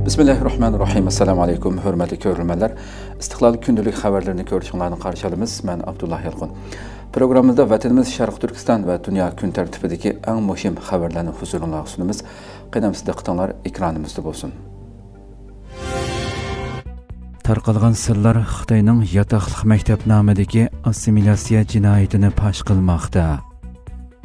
Bismillahirrahmanirrahim. Assalamu alaykum, hörmətli görürmənlər. İstiqlal gündəlik xəbərlərini görüşünlərdən qarşılayırıq. Mən Abdullah Yalqın. Proqramımızda vətənimiz Şərq Türkistan və dünya gün tərtibidəki ən mühim xəbərlərini huzurunuzda sunumuz. Qədəmsiz diqqətinizlər ekranımızda olsun. Tarqalğan sırlar Xitayning yataqlıq məktəbnamədəki assimilasiya cinayətini paş qılmaqda.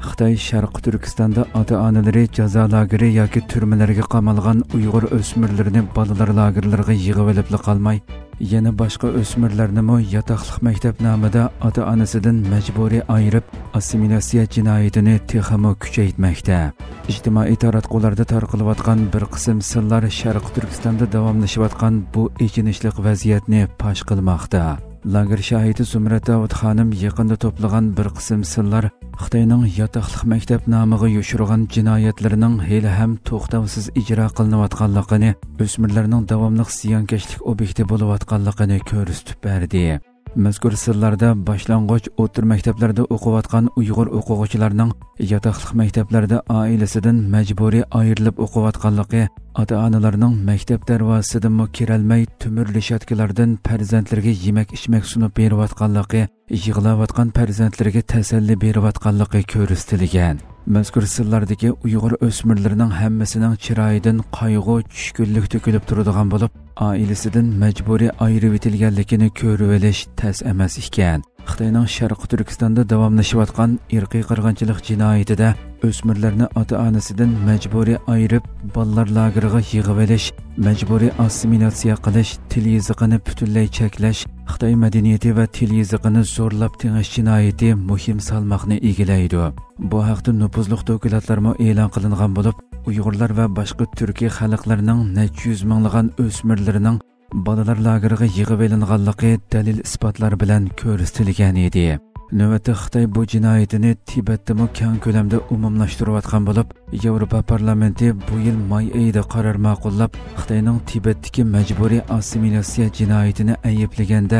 Xitay Şərq Türkistanda ata-analары jaza lageri yoki türmələrə qamalğan Uyğur ösmürlərini balalar lagerlərə yığıb elib qalmay, yana boshqa ösmürlərni yataqlıq məktəbnamada ata-anasından məcburi ayırıb assimilasiya cinayətini texmo kuchaytmoqda. İctimai taratqularda tarqalayotgan bir qism sirlar Şərq Türkistanda davomlashayotgan bu ichinishlik vaziyatni pash qilmoqda. Lager şahidi Zumrat Davud xanım yaqında toplagan bir qism sirlar Xitayning yataqlıq məktəb namığı yoshirgan jinoyatlarining hali ham to'xtovsiz ijro qilinayotganligini, o'smirlarning davomli ziyonkashlik obyekti bo'layotganligini ko'rsatib berdi. Mazkur sirlarda boshlang'ich o'rta maktablarda o'qiyotgan Uyg'ur o'quvchilarning yataqlıq maktablarda oilasidan majburiy ayrilib o'qiyotganligi, ota-onalarning maktab darvozasidan kirolmay tumur rishotkalardan farzandlarga yemak-ichmak sunib berayotganligi, yig'layotgan farzandlarga tasalli berayotganligi ko'rsatilgan. Mazkur sirlardagi Uyg'ur o'smirlarining hammasining chiroyidan qayg'u, tushkunlik to'kilib turadigan bo'lib, oilasidan majburiy ayirib etilganligini ko'rib olish tas emas ekan. Xitoyning Sharq Turkistonda davomlashayotgan irqiy qirg'inchilik jinoyatida o'smirlarni ota-onasidan majburiy ayirib, bolalar lageriga yig'ib olish, majburiy assimilyatsiya qilish, til yiziqini butunlay cheklash, Xitoy madaniyati va til yiziqini zo'rlab tengish jinoyati muhim salmoqni egallaydi. Bu haqda nufuzli tashkilotlar e'lon qilingan bo'lib, Uyg'urlar va boshqa turkiy xalqlarning necha yuz minglagan o'smirlarining bolalar lageriga yig'ib olinganligi dalil isbotlar bilan ko'rsatilgan edi. Navbatda Xitoy bu jinoyatini Tibetda keng ko'lamda umumlashtirayotgan bo'lib, Yevropa parlamenti bu yil may oyida qaror ma'qullab, Xitoyning Tibetdagi majburiy assimilyatsiya jinoyatini ayblaganda,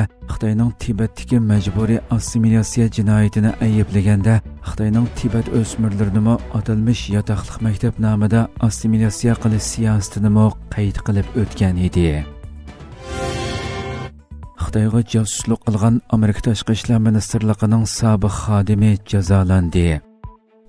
Xitoyning Tibet o'smirlarini atalmish yataqlıq maktab nomida assimilyatsiya qilish siyosatini qayd qilib o'tgan edi. Xitoyga josuslik qilgan Amerika Tashqi ishlar ministrligining sobiq xodimi jazolandi.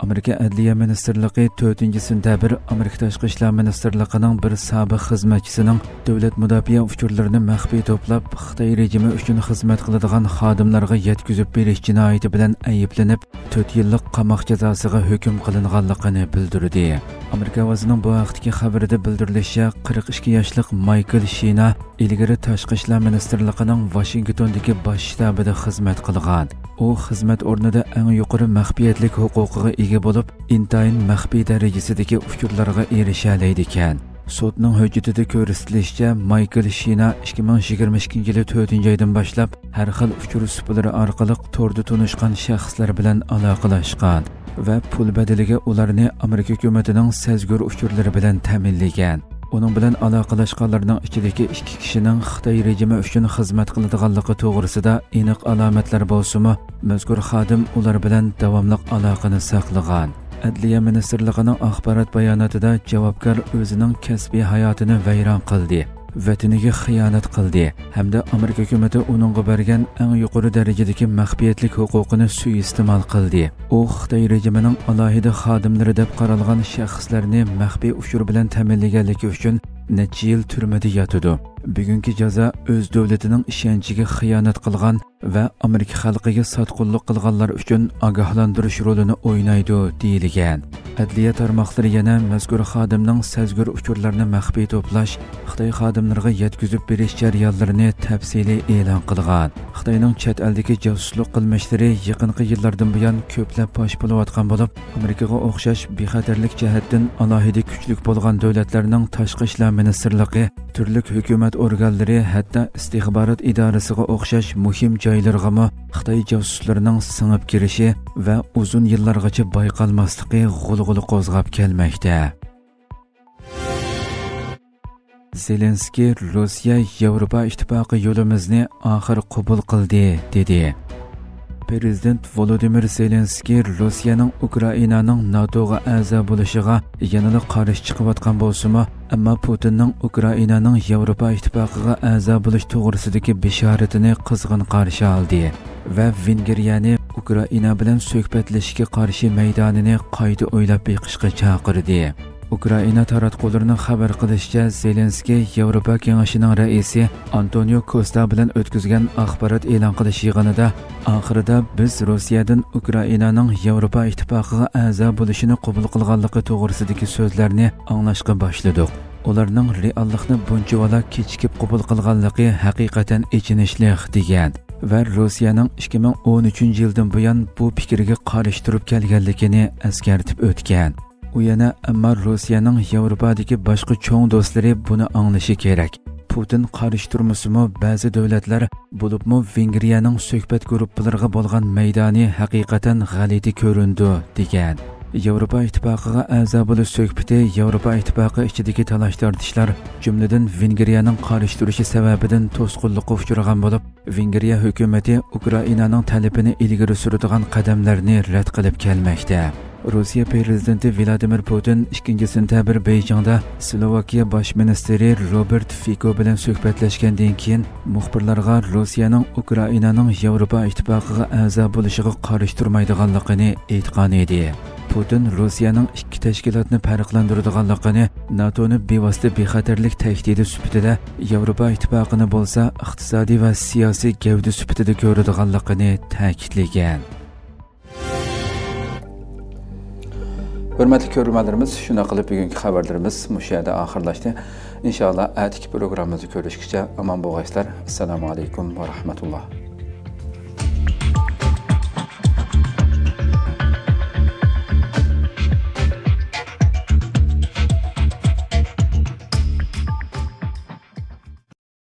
Amerika Adliya ministrligi 4-sentabr Amerika Tashqi ishlar ministrligining bir sobiq xizmatchisining davlat mudofaa uchurlarini maxfiy to'plab, Xitoy rejimi uchun xizmat qiladigan xodimlarga yetkazib berish jinoyati bilan ayblanib, 4 yillik qamoq jazosiga hukm qilinganligini bildirdi. Amerika vazining bu vaqtdagi xabarida bildirilishicha, 42 yoshli Michael Shina ilgari Tashqi ishlar ministrligining Washingtondagi bosh shtabida xizmat qilgan. U xizmat o'rnida eng yuqori maxfiyatlik huquqiga ega bo'lib, intayin maxfiy darajasidagi uchurlarga erisha oladi ekan. Sudning hujjatida ko'rsatilishicha, Michael Shina 2022-yil 4-oydan boshlab har xil uchur suplari orqali torda tunishgan shaxslar bilan aloqalashgan va pul badaliga ularni Amerika hukumatining sezgur uchurlari bilan ta'minlagan. Uning bilan aloqalashganlarning ichidagi 2 kishining Xitoy rejimi uchun xizmat qiladiganligi to'g'risida aniq alomatlar bo'lsa-mu, mazkur xodim ular bilan davomli aloqani saqlagan. Adliya ministrligining axborot bayonotida javobgar o'zining kasbiy hayotini vayron qildi, vataniga xiyonat qildi hamda Amerika hukumati uningga bergan eng yuqori darajadagi maxfiyatlik huquqini suiiste'mol qildi. U Xitoy rejimining alohida xodimlari deb qaralgan shaxslarni maxfiy uchur bilan ta'minlaganligi uchun necha yil turmada yotadi. Bugungi jazo o'z davlatining ishonchiga xiyonat qilgan va Amerika xalqiga sotqinlik qilganlar uchun ogohlantirish rolini o'ynaydi deyilgan. Adliya tarmoqlari yana mazkur xodimning sezgur uchurlarini maxfiy to'plash, Xitoy xodimlariga yetkazib berish jarayonlarini tafsiliy e'lon qilgan. Xitoyning chet eldagi josuslik qilmishlari yaqinqi yillardan buyon ko'plab fosh bo'layotgan bo'lib, Amerikaga o'xshash bexatarlik jihatdan alohida kuchlik bo'lgan davlatlarning tashqi ishlar ministrligi, turli hukumat organlari, hatto istixborot idorasiga o'xshash muhim joylarga Xitoy josuslarining singib kirishi va uzun yillargacha bayqalmasligi g'ulg'uli qo'zg'ab kelmoqda. Zelenskiy Rossiya Yevropa ittifoqi yo'limizni oxir qabul qildi dedi. Prezident Volodymyr Zelenskiy Rossiyaning Ukrainaning NATOga a'zo bo'lishiga yanada qarshi chiqayotgan bo'lsa-mu, ammo Putinning Ukrainaning Yevropa ittifoqiga a'zo bo'lish to'g'risidagi bishoratini qizg'in qarshi oldi va Vengriyani Ukraina bilan suhbatlashishga qarshi maydonini qayta o'ylab beqishga chaqirdi. Ukraina taratqullarining xabar qilishicha, Zelenskiy Yevropa Kengashining raisi Antonio Costa bilan o'tkazgan axborot e'lon qilish yig'inida oxirida biz Rossiyadan Ukrainaning Yevropa ittifoqiga a'zo bo'lishini qabul qilganligi to'g'risidagi so'zlarni anglashga boshladik. Ularning reallikni bunchavala kechikib qabul qilganligi haqiqatan ichinishli degan va Rossiyaning 2013-yildan buyon bu fikrga qarshi turib kelganligini eskartib o'tgan. U yana ammo Rossiyaning Yevropadagi boshqa cho'ng do'stlari buni anglashi kerak. Putin qarshi turmasa-mu, ba'zi davlatlar, bo'libmi Vengriyaning suhbat guruhlariga bo'lgan maydoni haqiqatan g'alati ko'rindi degan. Yevropa ittifoqiga a'zo bo'lish suhbati Yevropa ittifoqi ichidagi talash-tortishlar, jumladan Vengriyaning qarshi turishi sababidan to'sqinlikqa uchragan bo'lib, Vengriya hukumatı Ukrainaning talabini ilgari suradigan qadamlarni rad qilib kelmoqda. Rossiya prezidenti Vladimir Putin 2-sentabr Beyjingda Slovakiya bosh ministri Robert Fico bilan suhbatlashgandan keyin muxbirlarga Rossiyaning Ukrainaning Yevropa ittifoqiga a'zo bo'lishiga qarshi turmaydiganligini aytgan edi. Putin Rossiyaning ikki tashkilotni farqlantiradiganligini, NATOni bevosita bexatarlik tahdidi sifatida, Yevropa ittifoqini bo'lsa iqtisodiy va siyosiy gavda sifatida ko'radiganligini ta'kidlagan. Hurmatli ko'ruvchilarimiz, shuna qilib bugungi xabarlarimiz mush yerda oxirlashdi. Inshaalloh atiki programmamizni ko'rishgacha omon bo'linglar. Assalomu alaykum va rahmatulloh.